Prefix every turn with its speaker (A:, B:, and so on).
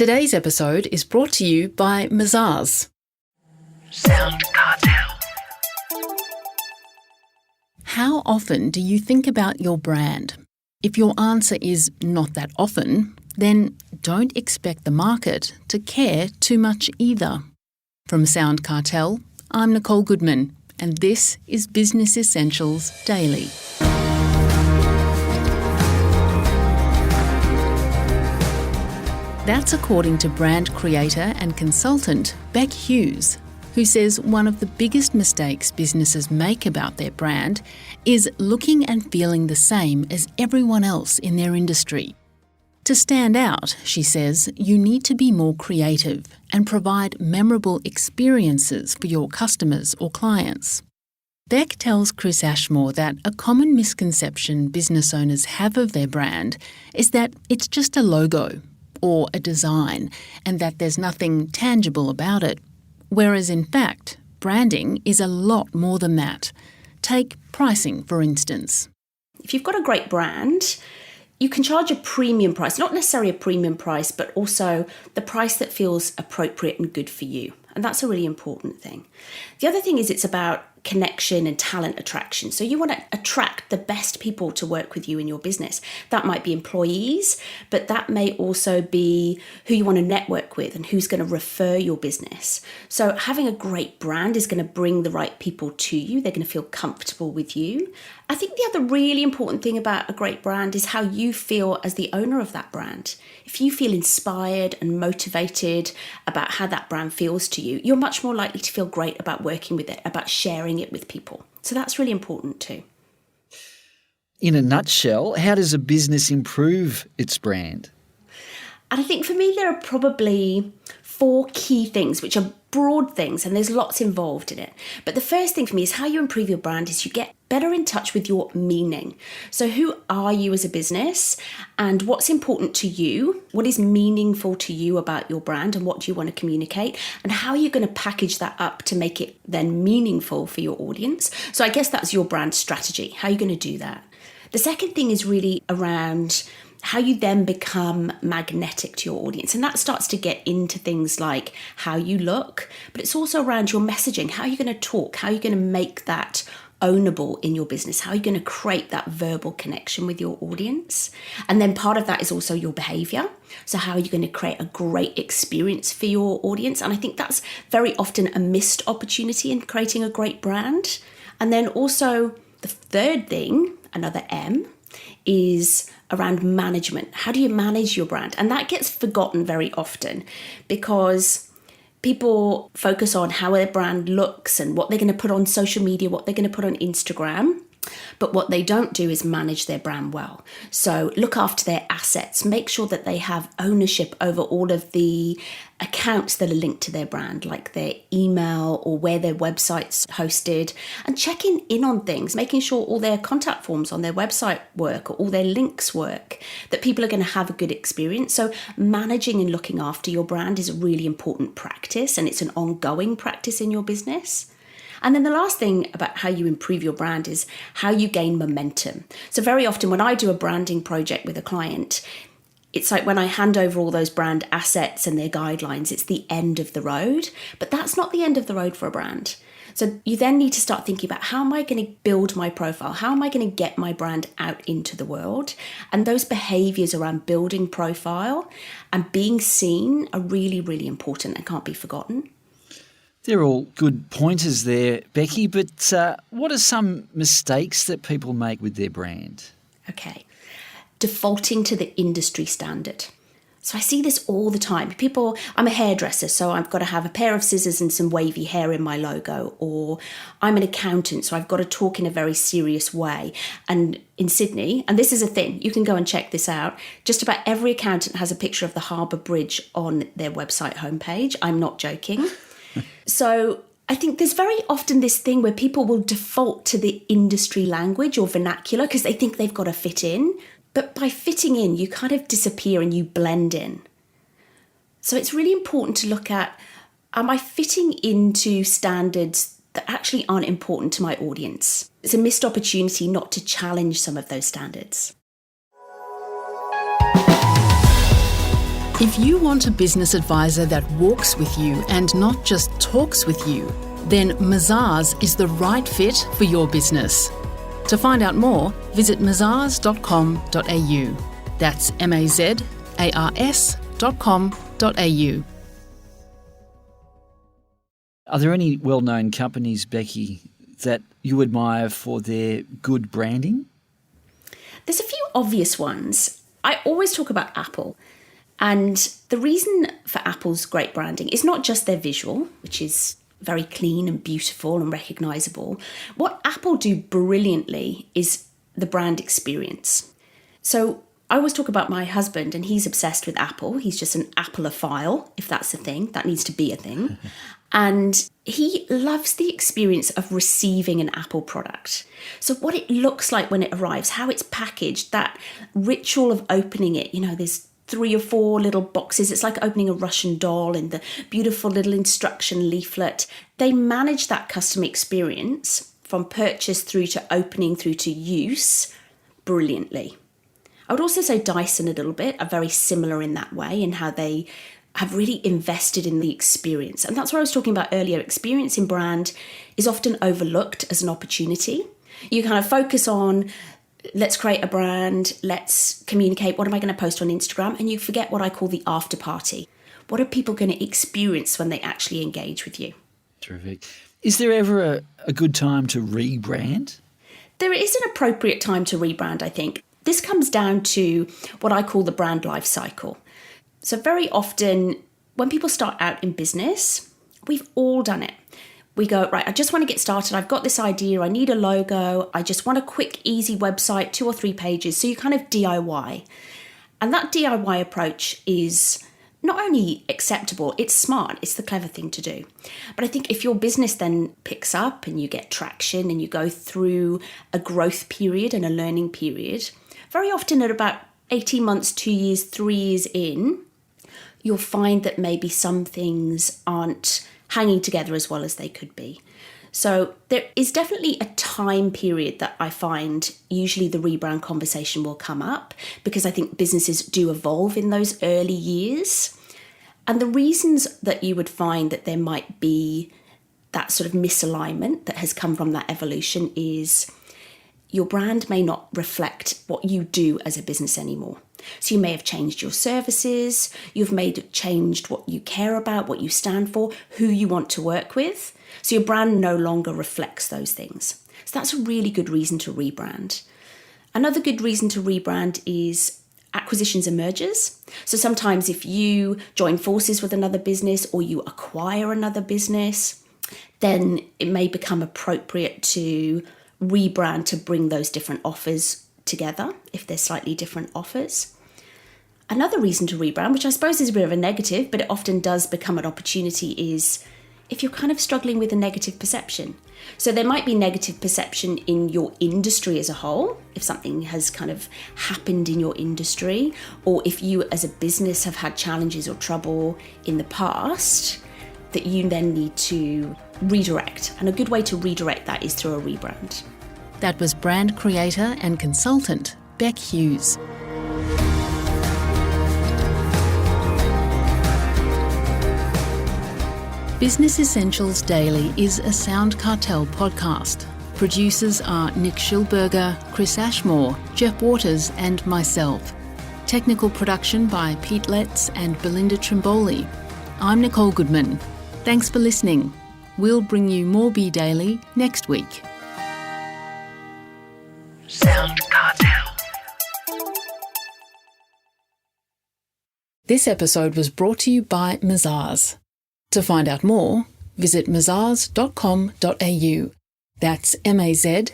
A: Today's episode is brought to you by Mazars.
B: SoundCartel.
A: How often do you think about your brand? If your answer is not that often, then don't expect the market to care too much either. From SoundCartel, I'm Nicole Goodman, and this is Business Essentials Daily. That's according to brand creator and consultant Beck Hughes, who says one of the biggest mistakes businesses make about their brand is looking and feeling the same as everyone else in their industry. To stand out, she says, you need to be more creative and provide memorable experiences for your customers or clients. Beck tells Chris Ashmore that a common misconception business owners have of their brand is that it's just a logo or a design and that there's nothing tangible about it. Whereas in fact, branding is a lot more than that. Take pricing, for instance.
C: If you've got a great brand, you can charge a premium price, not necessarily a premium price, but also the price that feels appropriate and good for you. And that's a really important thing. The other thing is it's about connection and talent attraction. So you want to attract the best people to work with you in your business. That might be employees, but that may also be who you want to network with and who's going to refer your business. So having a great brand is going to bring the right people to you. They're going to feel comfortable with you. I think the other really important thing about a great brand is how you feel as the owner of that brand. If you feel inspired and motivated about how that brand feels to you, you're much more likely to feel great about working with it, about sharing it with people. So that's really important too.
D: In a nutshell, how does a business improve its brand?
C: And I think for me, there are probably 4 key things, which are broad things, and there's lots involved in it. But the first thing for me is how you improve your brand is you get better in touch with your meaning. So who are you as a business and what's important to you? What is meaningful to you about your brand and what do you want to communicate? And how are you going to package that up to make it then meaningful for your audience? So I guess that's your brand strategy. How are you going to do that? The second thing is really around how you then become magnetic to your audience. And that starts to get into things like how you look, but it's also around your messaging. How are you going to talk? How are you going to make that ownable in your business? How are you going to create that verbal connection with your audience? And then part of that is also your behavior. So how are you going to create a great experience for your audience? And I think that's very often a missed opportunity in creating a great brand. And then also the third thing, another M, is around management. How do you manage your brand? And that gets forgotten very often because people focus on how their brand looks and what they're going to put on social media, what they're going to put on Instagram. But what they don't do is manage their brand well. So look after their assets, make sure that they have ownership over all of the accounts that are linked to their brand, like their email or where their website's hosted, and checking in on things, making sure all their contact forms on their website work or all their links work, that people are going to have a good experience. So managing and looking after your brand is a really important practice, and it's an ongoing practice in your business. And then the last thing about how you improve your brand is how you gain momentum. So very often when I do a branding project with a client, it's like when I hand over all those brand assets and their guidelines, it's the end of the road. But that's not the end of the road for a brand. So you then need to start thinking about how am I going to build my profile? How am I going to get my brand out into the world? And those behaviors around building profile and being seen are really, really important and can't be forgotten.
D: They're all good pointers there, Becky, but what are some mistakes that people make with their brand?
C: Okay. Defaulting to the industry standard. So I see this all the time. I'm a hairdresser, so I've got to have a pair of scissors and some wavy hair in my logo. Or I'm an accountant, so I've got to talk in a very serious way. And in Sydney, and this is a thing, you can go and check this out, just about every accountant has a picture of the Harbour Bridge on their website homepage. I'm not joking. So I think there's very often this thing where people will default to the industry language or vernacular because they think they've got to fit in. But by fitting in, you kind of disappear and you blend in. So it's really important to look at, am I fitting into standards that actually aren't important to my audience? It's a missed opportunity not to challenge some of those standards.
A: If you want a business advisor that walks with you and not just talks with you, then Mazars is the right fit for your business. To find out more, visit mazars.com.au. That's mazars.com.au.
D: Are there any well-known companies, Becky, that you admire for their good branding?
C: There's a few obvious ones. I always talk about Apple. And the reason for Apple's great branding is not just their visual, which is very clean and beautiful and recognisable. What Apple do brilliantly is the brand experience. So I always talk about my husband, and he's obsessed with Apple. He's just an Appleophile, if that's a thing. That needs to be a thing. And he loves the experience of receiving an Apple product. So what it looks like when it arrives, how it's packaged, that ritual of opening it, there's 3 or 4 little boxes. It's like opening a Russian doll in the beautiful little instruction leaflet. They manage that customer experience from purchase through to opening through to use brilliantly. I would also say Dyson a little bit are very similar in that way, in how they have really invested in the experience. And that's what I was talking about earlier. Experience in brand is often overlooked as an opportunity. You kind of focus on, let's create a brand, let's communicate, what am I going to post on Instagram? And you forget what I call the after party. What are people going to experience when they actually engage with you?
D: Terrific. Is there ever a good time to rebrand?
C: There is an appropriate time to rebrand, I think. This comes down to what I call the brand life cycle. So very often when people start out in business, we've all done it. We go, right, I just want to get started. I've got this idea. I need a logo. I just want a quick, easy website, 2 or 3 pages. So you kind of DIY. And that DIY approach is not only acceptable, it's smart. It's the clever thing to do. But I think if your business then picks up and you get traction and you go through a growth period and a learning period, very often at about 18 months, 2 years, 3 years in, you'll find that maybe some things aren't hanging together as well as they could be. So there is definitely a time period that I find usually the rebrand conversation will come up, because I think businesses do evolve in those early years. And the reasons that you would find that there might be that sort of misalignment that has come from that evolution is your brand may not reflect what you do as a business anymore. So you may have changed your services, you've changed what you care about, what you stand for, who you want to work with. So your brand no longer reflects those things. So that's a really good reason to rebrand. Another good reason to rebrand is acquisitions and mergers. So sometimes if you join forces with another business or you acquire another business, then it may become appropriate to rebrand to bring those different offers together if they're slightly different offers. Another reason to rebrand, which I suppose is a bit of a negative, but it often does become an opportunity, is if you're kind of struggling with a negative perception. So there might be negative perception in your industry as a whole, if something has kind of happened in your industry, or if you as a business have had challenges or trouble in the past that you then need to redirect. And a good way to redirect that is through a rebrand.
A: That was brand creator and consultant Beck Hughes. Business Essentials Daily is a SoundCartel podcast. Producers are Nick Schilberger, Chris Ashmore, Jeff Waters and myself. Technical production by Pete Letts and Belinda Trimboli. I'm Nicole Goodman. Thanks for listening. We'll bring you more Be Daily next week. SoundCartel. This episode was brought to you by Mazars. To find out more, visit mazars.com.au. That's mazars.com.au.